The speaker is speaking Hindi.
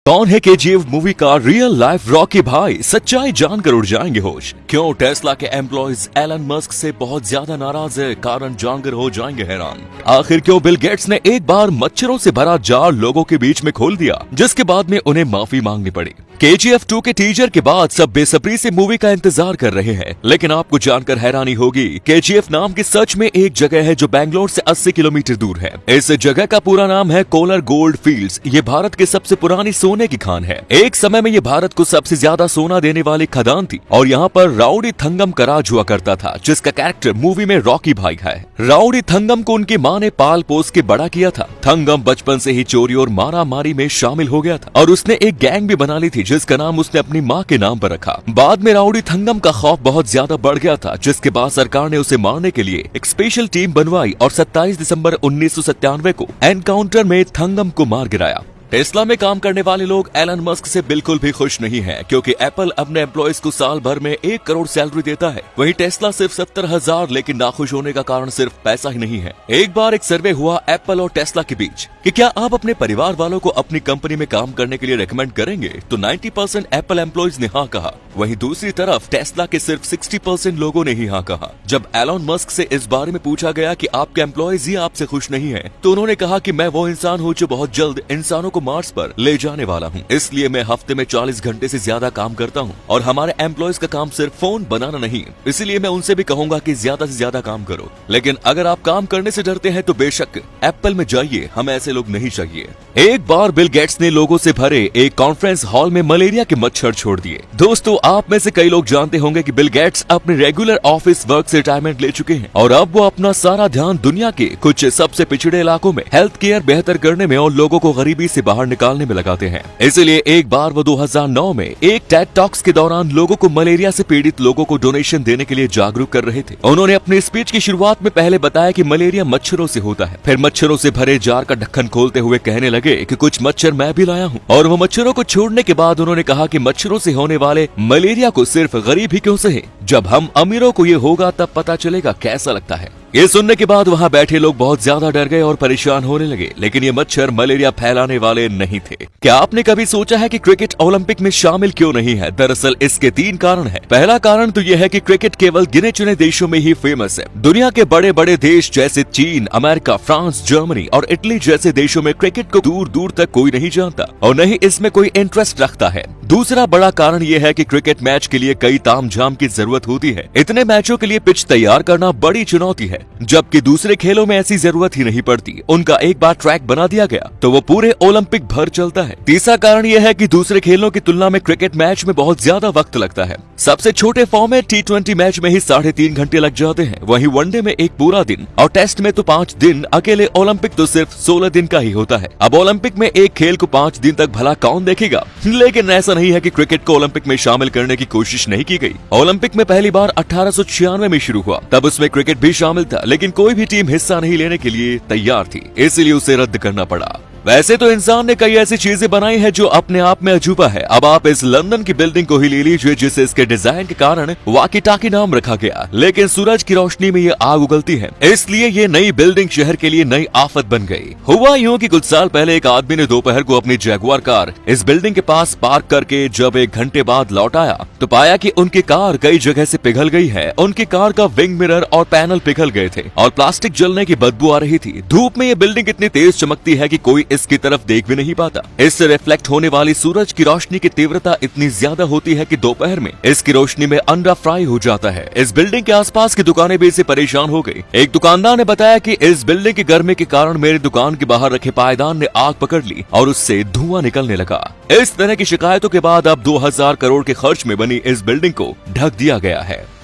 कौन है केजीएफ मूवी का रियल लाइफ रॉकी भाई? सच्चाई जानकर उड़ जाएंगे होश। क्यों टेस्ला के एम्प्लॉयज एलन मस्क से बहुत ज्यादा नाराज है? कारण जानकर हो जाएंगे हैरान। आखिर क्यों बिल गेट्स ने एक बार मच्छरों से भरा जार लोगों के बीच में खोल दिया, जिसके बाद में उन्हें माफी मांगनी पड़ी। केजीएफ 2 के टीजर के बाद सब बेसब्री से मूवी का इंतजार कर रहे हैं, लेकिन आपको जानकर हैरानी होगी, केजीएफ नाम की सच में एक जगह है जो बैंगलोर से 80 किलोमीटर दूर है। इस जगह का पूरा नाम है कोलर गोल्ड फील्ड्स। ये भारत की सबसे पुरानी सोने की खान है। एक समय में ये भारत को सबसे ज्यादा सोना देने वाली खदान थी और यहाँ पर राउडी थंगम का राज हुआ करता था, जिसका कैरेक्टर मूवी में रॉकी भाई है। राउडी थंगम को उनकी माँ ने पाल पोस के बड़ा किया था। थंगम बचपन से ही चोरी और मारा मारी में शामिल हो गया था और उसने एक गैंग भी बना ली थी, जिसका नाम उसने अपनी माँ के नाम पर रखा। बाद में राउडी थंगम का खौफ बहुत ज्यादा बढ़ गया था, जिसके बाद सरकार ने उसे मारने के लिए एक स्पेशल टीम बनवाई और 27 दिसंबर 1997 को एनकाउंटर में थंगम को मार गिराया। टेस्ला में काम करने वाले लोग एलन मस्क से बिल्कुल भी खुश नहीं हैं, क्योंकि एप्पल अपने एम्प्लॉयज को साल भर में 1 करोड़ सैलरी देता है, वहीं टेस्ला सिर्फ 70,000। लेकिन नाखुश होने का कारण सिर्फ पैसा ही नहीं है। एक बार एक सर्वे हुआ एप्पल और टेस्ला के बीच कि क्या आप अपने परिवार वालों को अपनी कंपनी में काम करने के लिए रेकमेंड करेंगे, तो 90% एप्पल एम्प्लॉयज ने हाँ कहा। वहीं दूसरी तरफ टेस्ला के सिर्फ 60% लोगों ने ही हाँ कहा। जब एलन मस्क से इस बारे में पूछा गया कि आपके एम्प्लॉयज ही आपसे खुश नहीं है, तो उन्होंने कहा कि मैं वो इंसान हूँ जो बहुत जल्द इंसानों मार्स पर ले जाने वाला हूँ, इसलिए मैं हफ्ते में 40 घंटे से ज्यादा काम करता हूँ और हमारे एम्प्लॉयज का काम सिर्फ फोन बनाना नहीं, इसलिए मैं उनसे भी कहूंगा कि ज्यादा से ज्यादा काम करो। लेकिन अगर आप काम करने से डरते हैं तो बेशक एप्पल में जाइए, हमें ऐसे लोग नहीं चाहिए। एक बार बिल गेट्स ने लोगों से भरे एक कॉन्फ्रेंस हॉल में मलेरिया के मच्छर छोड़ दिए। दोस्तों, आप में से कई लोग जानते होंगे कि बिल गेट्स अपने रेगुलर ऑफिस वर्क से रिटायरमेंट ले चुके हैं और अब वो अपना सारा ध्यान दुनिया के कुछ सबसे पिछड़े इलाकों में हेल्थ केयर बेहतर करने में और लोगों को गरीबी से बाहर निकालने में लगाते हैं। इसलिए एक बार वो 2009 में एक टेड टॉक्स के दौरान लोगों को मलेरिया से पीड़ित लोगों को डोनेशन देने के लिए जागरूक कर रहे थे। उन्होंने अपनी स्पीच की शुरुआत में पहले बताया कि मलेरिया मच्छरों से होता है, फिर मच्छरों से भरे जार का ढक्कन खोलते हुए कहने लगे कि कुछ मच्छर मैं भी लाया हूँ। और वो मच्छरों को छोड़ने के बाद उन्होंने कहा कि मच्छरों से होने वाले मलेरिया को सिर्फ गरीब ही क्यों सहे, जब हम अमीरों को ये होगा तब पता चलेगा कैसा लगता है। ये सुनने के बाद वहाँ बैठे लोग बहुत ज्यादा डर गए और परेशान होने लगे, लेकिन ये मच्छर मलेरिया फैलाने वाले नहीं थे। क्या आपने कभी सोचा है कि क्रिकेट ओलंपिक में शामिल क्यों नहीं है? दरअसल इसके 3 कारण हैं। पहला कारण तो यह है कि क्रिकेट केवल गिने चुने देशों में ही फेमस है। दुनिया के बड़े बड़े देश जैसे चीन, अमेरिका, फ्रांस, जर्मनी और इटली जैसे देशों में क्रिकेट को दूर दूर तक कोई नहीं जानता और न ही इसमें कोई इंटरेस्ट रखता है। दूसरा बड़ा कारण यह है कि क्रिकेट मैच के लिए कई तामझाम की जरूरत होती है। इतने मैचों के लिए पिच तैयार करना बड़ी चुनौती है, जबकि दूसरे खेलों में ऐसी जरूरत ही नहीं पड़ती। उनका एक बार ट्रैक बना दिया गया तो वो पूरे ओलंपिक भर चलता है। तीसरा कारण यह है कि दूसरे खेलों की तुलना में क्रिकेट मैच में बहुत ज्यादा वक्त लगता है। सबसे छोटे फॉर्मेट T20 मैच में ही 3.5 घंटे लग जाते हैं, वहीं वनडे में एक पूरा दिन और टेस्ट में तो 5 दिन। अकेले ओलंपिक तो सिर्फ 16 दिन का ही होता है। अब ओलंपिक में एक खेल को 5 दिन तक भला कौन देखेगा? लेकिन ऐसा नहीं है कि क्रिकेट को ओलंपिक में शामिल करने की कोशिश नहीं की गई। ओलंपिक में पहली बार 1896 में शुरू हुआ, तब उसमें क्रिकेट भी शामिल था, लेकिन कोई भी टीम हिस्सा नहीं लेने के लिए तैयार थी, इसलिए उसे रद्द करना पड़ा। वैसे तो इंसान ने कई ऐसी चीजें बनाई हैं जो अपने आप में अजूबा है। अब आप इस लंदन की बिल्डिंग को ही ले लीजिए, जिसे इसके डिजाइन के कारण वाकी टाकी नाम रखा गया, लेकिन सूरज की रोशनी में ये आग उगलती है, इसलिए ये नई बिल्डिंग शहर के लिए नई आफत बन गई। हुआ यूं कि कुछ साल पहले एक आदमी ने दोपहर को अपनी जैगुआर कार इस बिल्डिंग के पास पार्क करके जब 1 घंटे बाद लौट आया तो पाया कि उनकी कार कई जगह से पिघल गई है। उनकी कार का विंग मिरर और पैनल पिघल गए थे और प्लास्टिक जलने की बदबू आ रही थी। धूप में ये बिल्डिंग इतनी तेज चमकती है कि कोई इसकी तरफ देख भी नहीं पाता। इससे रिफ्लेक्ट होने वाली सूरज की रोशनी की तीव्रता इतनी ज्यादा होती है कि दोपहर में इसकी रोशनी में अंडा फ्राई हो जाता है। इस बिल्डिंग के आसपास की दुकानें भी इससे परेशान हो गई। एक दुकानदार ने बताया कि इस बिल्डिंग की गर्मी के कारण मेरी दुकान के बाहर रखे पायदान ने आग पकड़ ली और उससे धुआं निकलने लगा। इस तरह की शिकायतों के बाद अब 2000 करोड़ के खर्च में बनी इस बिल्डिंग को ढक दिया गया है।